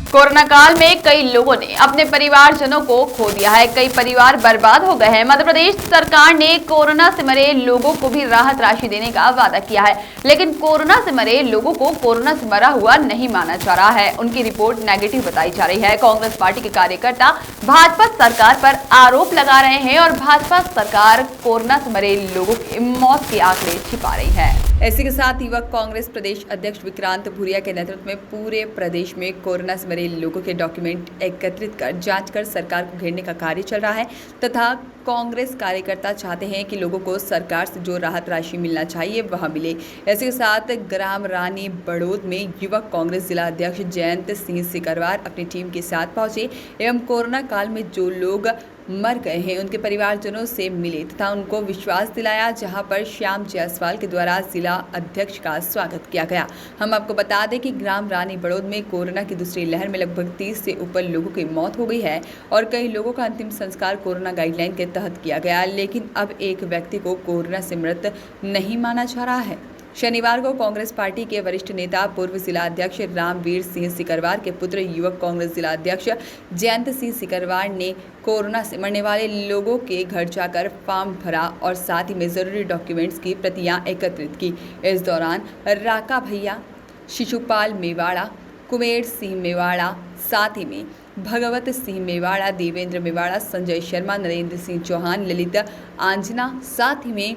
Corona काल में कई लोगों ने अपने परिवारजनों को खो दिया है। कई परिवार बर्बाद हो गए हैं। मध्य प्रदेश सरकार ने कोरोना से मरे लोगों को भी राहत राशि देने का वादा किया है, लेकिन कोरोना से मरे लोगों को कोरोना से मरा हुआ नहीं माना जा रहा है। उनकी रिपोर्ट नेगेटिव बताई जा रही है। कांग्रेस पार्टी के कार्यकर्ता भाजपा सरकार पर आरोप लगा रहे हैं और भाजपा सरकार कोरोना से मरे लोगों की मौत के आंकड़े छिपा रही है। इसी के साथ युवक कांग्रेस प्रदेश अध्यक्ष विक्रांत भूरिया के नेतृत्व में पूरे प्रदेश में कोरोना से मरे लोगों के डॉक्यूमेंट एकत्रित कर जांच कर सरकार को घेरने का कार्य चल रहा है तथा कांग्रेस कार्यकर्ता चाहते हैं कि लोगों को सरकार से जो राहत राशि मिलना चाहिए वह मिले। इसी के साथ ग्राम रानी बड़ौद में युवक कांग्रेस जिला अध्यक्ष जयंत सिंह सिकरवार अपनी टीम के साथ पहुंचे एवं कोरोना काल में जो लोग मर गए हैं उनके परिवारजनों से मिले तथा उनको विश्वास दिलाया, जहां पर श्याम जायसवाल के द्वारा जिला अध्यक्ष का स्वागत किया गया। हम आपको बता दें कि ग्राम रानी बड़ौद में कोरोना की दूसरी लहर में लगभग 30 से ऊपर लोगों की मौत हो गई है और कई लोगों का अंतिम संस्कार कोरोना गाइडलाइन के तहत किया गया, लेकिन अब एक व्यक्ति को कोरोना से मृत नहीं माना जा रहा है। शनिवार को कांग्रेस पार्टी के वरिष्ठ नेता पूर्व जिला अध्यक्ष रामवीर सिंह सिकरवार के पुत्र युवक कांग्रेस जिला अध्यक्ष जयंत सिंह सिकरवार ने कोरोना से मरने वाले लोगों के घर जाकर फॉर्म भरा और साथ ही में जरूरी डॉक्यूमेंट्स की प्रतियां एकत्रित की। इस दौरान राका भैया, शिशुपाल मेवाड़ा, कुमेर सिंह मेवाड़ा, साथ ही में भगवत सिंह मेवाड़ा, देवेंद्र मेवाड़ा, संजय शर्मा, नरेंद्र सिंह चौहान, ललित आंजना, साथ ही में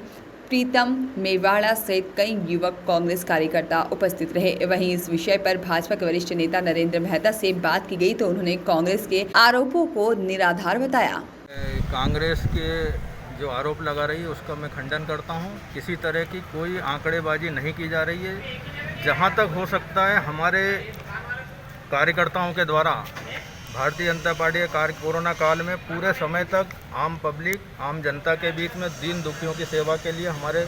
प्रीतम मेवाड़ा सहित कई युवक कांग्रेस कार्यकर्ता उपस्थित रहे। वहीं इस विषय पर भाजपा के वरिष्ठ नेता नरेंद्र मेहता से बात की गई तो उन्होंने कांग्रेस के आरोपों को निराधार बताया। कांग्रेस के जो आरोप लगा रही है उसका मैं खंडन करता हूं। किसी तरह की कोई आंकड़ेबाजी नहीं की जा रही है। जहां तक हो सकता है हमारे कार्यकर्ताओं के द्वारा भारतीय जनता पार्टी के कोरोना काल में पूरे समय तक आम पब्लिक, आम जनता के बीच में दीन दुखियों की सेवा के लिए हमारे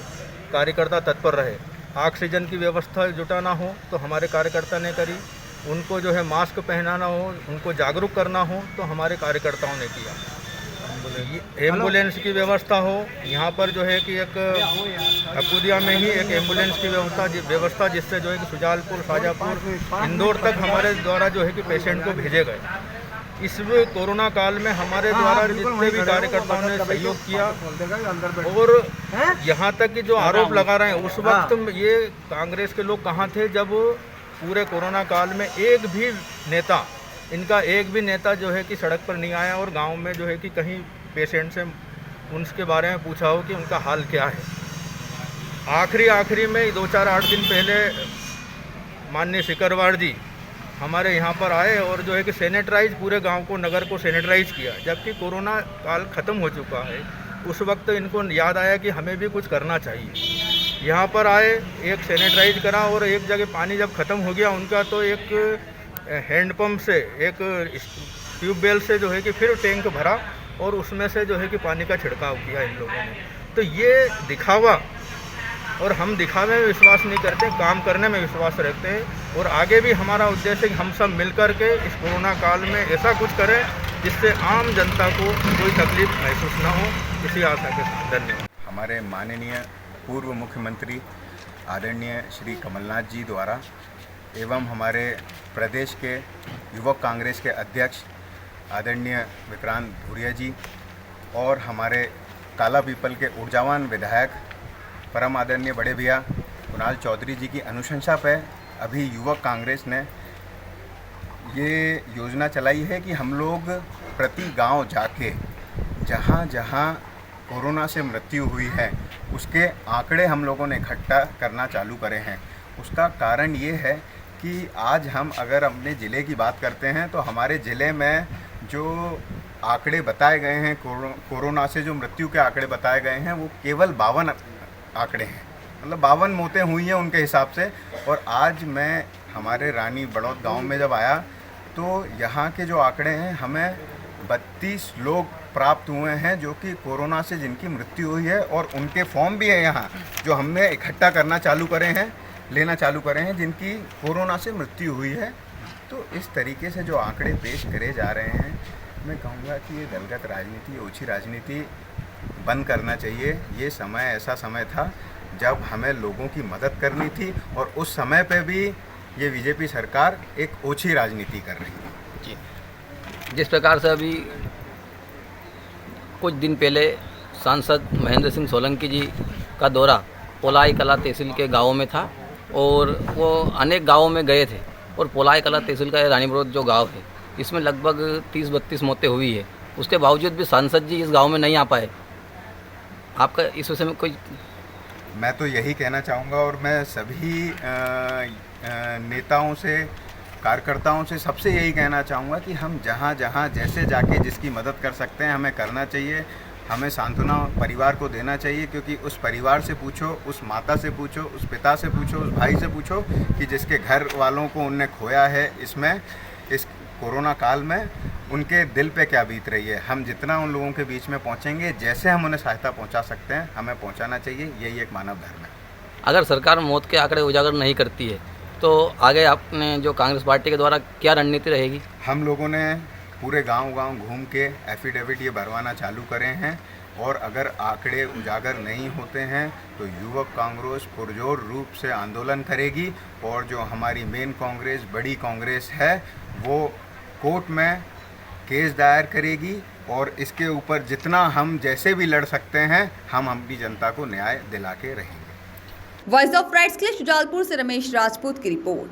कार्यकर्ता तत्पर रहे। ऑक्सीजन की व्यवस्था जुटाना हो तो हमारे कार्यकर्ता ने करी, उनको जो है मास्क पहनाना हो, उनको जागरूक करना हो तो हमारे कार्यकर्ताओं ने किया। एम्बुलेंस की व्यवस्था हो, यहाँ पर जो है कि एक अकुदिया में ही एक एम्बुलेंस की व्यवस्था जिससे जो है कि सुजालपुर, शाजापुर, इंदौर तक हमारे द्वारा जो है कि पेशेंट को भेजे गए। इस कोरोना काल में हमारे द्वारा जितने भी कार्यकर्ताओं ने सहयोग किया और यहाँ तक कि जो आरोप लगा रहे हैं उस वक्त ये कांग्रेस के लोग कहाँ थे जब पूरे कोरोना काल में इनका एक भी नेता जो है कि सड़क पर नहीं आया और गांव में जो है कि कहीं पेशेंट से उनके बारे में पूछा हो कि उनका हाल क्या है। आखिरी में 2-4-8 दिन पहले माननीय सिकरवार जी हमारे यहाँ पर आए और जो है कि सैनिटाइज पूरे गांव को, नगर को सैनिटाइज किया। जबकि कोरोना काल ख़त्म हो चुका है, उस वक्त इनको याद आया कि हमें भी कुछ करना चाहिए। यहाँ पर आए, एक सैनिटाइज करा और एक जगह पानी जब ख़त्म हो गया उनका तो एक हैंडपम्प से, एक ट्यूबवेल से जो है कि फिर टैंक भरा और उसमें से जो है कि पानी का छिड़काव किया इन लोगों ने। तो ये दिखावा, और हम दिखावे में विश्वास नहीं करते, काम करने में विश्वास रखते हैं और आगे भी हमारा उद्देश्य है कि हम सब मिल कर के इस कोरोना काल में ऐसा कुछ करें जिससे आम जनता को कोई तकलीफ महसूस ना हो। इसी आशा के साथ धन्यवाद। हमारे माननीय पूर्व मुख्यमंत्री आदरणीय श्री कमलनाथ जी द्वारा एवं हमारे प्रदेश के युवक कांग्रेस के अध्यक्ष आदरणीय विक्रांत भूरिया जी और हमारे काला पीपल के ऊर्जावान विधायक परम आदरणीय बड़े भैया कुणाल चौधरी जी की अनुशंसा पे अभी युवक कांग्रेस ने ये योजना चलाई है कि हम लोग प्रति गांव जाके जहां जहां कोरोना से मृत्यु हुई है उसके आंकड़े हम लोगों ने इकट्ठा करना चालू करे हैं। उसका कारण ये है कि आज हम अगर अपने ज़िले की बात करते हैं तो हमारे ज़िले में जो आंकड़े बताए गए हैं, कोरोना से जो मृत्यु के आंकड़े बताए गए हैं वो केवल 52 आंकड़े हैं, मतलब 52 मौतें हुई हैं उनके हिसाब से। और आज मैं हमारे रानी बड़ौद गांव में जब आया तो यहाँ के जो आंकड़े हैं हमें 32 लोग प्राप्त हुए हैं जो कि कोरोना से जिनकी मृत्यु हुई है और उनके फॉर्म भी हैं यहाँ जो हमने इकट्ठा करना चालू करे हैं, लेना चालू करे हैं, जिनकी कोरोना से मृत्यु हुई है। तो इस तरीके से जो आंकड़े पेश करे जा रहे हैं, मैं कहूँगा कि ये दलगत राजनीति, ओछी राजनीति बंद करना चाहिए। ये समय ऐसा समय था जब हमें लोगों की मदद करनी थी और उस समय पे भी ये बीजेपी सरकार एक ओछी राजनीति कर रही है। जी, जिस प्रकार से अभी कुछ दिन पहले सांसद महेंद्र सिंह सोलंकी जी का दौरा पोलाई कला तहसील के गाँव में था और वो अनेक गाँवों में गए थे और पोलाई कला तहसील का रानी बरोद जो गाँव है इसमें लगभग 30-32 मौतें हुई है। उसके बावजूद भी सांसद जी इस गांव में नहीं आ पाए। आपका इस विषय में कोई? मैं तो यही कहना चाहूँगा और मैं सभी नेताओं से, कार्यकर्ताओं से सबसे यही कहना चाहूँगा कि हम जहाँ जहाँ जैसे जाके जिसकी मदद कर सकते हैं हमें करना चाहिए। हमें सांत्वना परिवार को देना चाहिए, क्योंकि उस परिवार से पूछो, उस माता से पूछो, उस पिता से पूछो, उस भाई से पूछो कि जिसके घर वालों को उनने खोया है इस कोरोना काल में, उनके दिल पे क्या बीत रही है। हम जितना उन लोगों के बीच में पहुंचेंगे, जैसे हम उन्हें सहायता पहुंचा सकते हैं हमें पहुंचाना चाहिए। यही एक मानव धर्म है। अगर सरकार मौत के आंकड़े उजागर नहीं करती है तो आगे आपने जो कांग्रेस पार्टी के द्वारा क्या रणनीति रहेगी? हम लोगों ने पूरे गांव-गांव घूम के एफिडेविट ये भरवाना चालू करे हैं और अगर आंकड़े उजागर नहीं होते हैं तो युवक कांग्रेस पुरजोर रूप से आंदोलन करेगी और जो हमारी मेन कांग्रेस, बड़ी कांग्रेस है, वो कोर्ट में केस दायर करेगी और इसके ऊपर जितना हम जैसे भी लड़ सकते हैं हम अपनी जनता को न्याय दिला के रहेंगे। वॉइस ऑफ राइट्स के लिए शुजालपुर से रमेश राजपूत की रिपोर्ट।